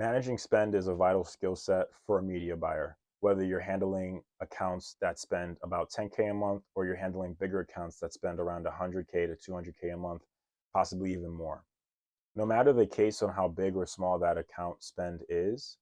Managing spend is a vital skill set for a media buyer. Whether you're handling accounts that spend about 10K a month or you're handling bigger accounts that spend around 100K to 200K a month, possibly even more. No matter the case on how big or small that account spend is,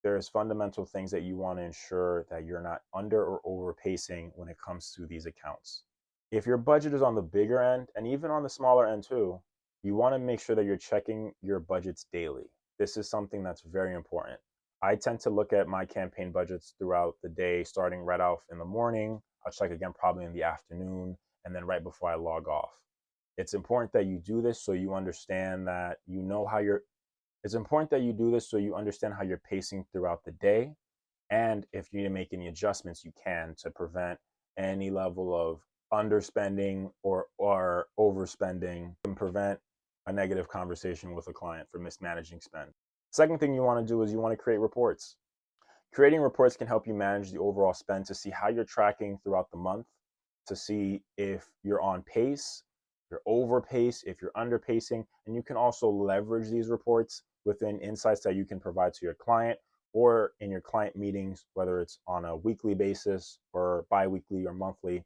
there's fundamental things that you want to ensure that you're not under or overpacing when it comes to these accounts. If your budget is on the bigger end and even on the smaller end too, you want to make sure that you're checking your budgets daily. This is something that's very important. I tend to look at my campaign budgets throughout the day, starting right off in the morning. I'll check again probably in the afternoon and then right before I log off. It's important that you do this so you understand that you know how you're it's important that you do this so you understand how you're pacing throughout the day. And if you need to make any adjustments, you can to prevent any level of underspending or overspending and prevent a negative conversation with a client for mismanaging spend. Second thing you want to do is you want to create reports. Creating reports can help you manage the overall spend to see how you're tracking throughout the month, to see if you're on pace, if you're over pace, if you're under pacing, and you can also leverage these reports within insights that you can provide to your client or in your client meetings, whether it's on a weekly basis or bi-weekly or monthly.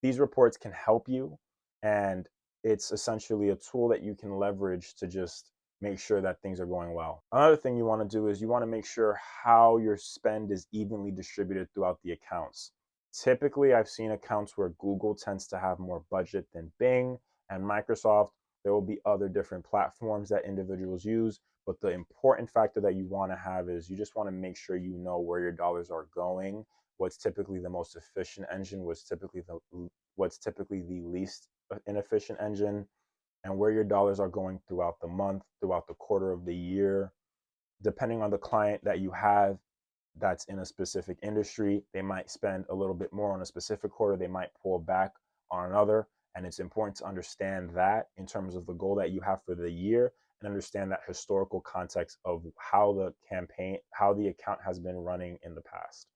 These reports can help you, and it's essentially a tool that you can leverage to just make sure that things are going well. Another thing you want to do is you want to make sure how your spend is evenly distributed throughout the accounts. Typically, I've seen accounts where Google tends to have more budget than Bing and Microsoft. There will be other different platforms that individuals use, but the important factor that you want to have is you just want to make sure you know where your dollars are going, what's typically the most efficient engine, what's typically the least inefficient engine, and where your dollars are going throughout the month, throughout the quarter of the year. Depending on the client that you have that's in a specific industry, they might spend a little bit more on a specific quarter, they might pull back on another. And it's important to understand that in terms of the goal that you have for the year and understand that historical context of how the account has been running in the past.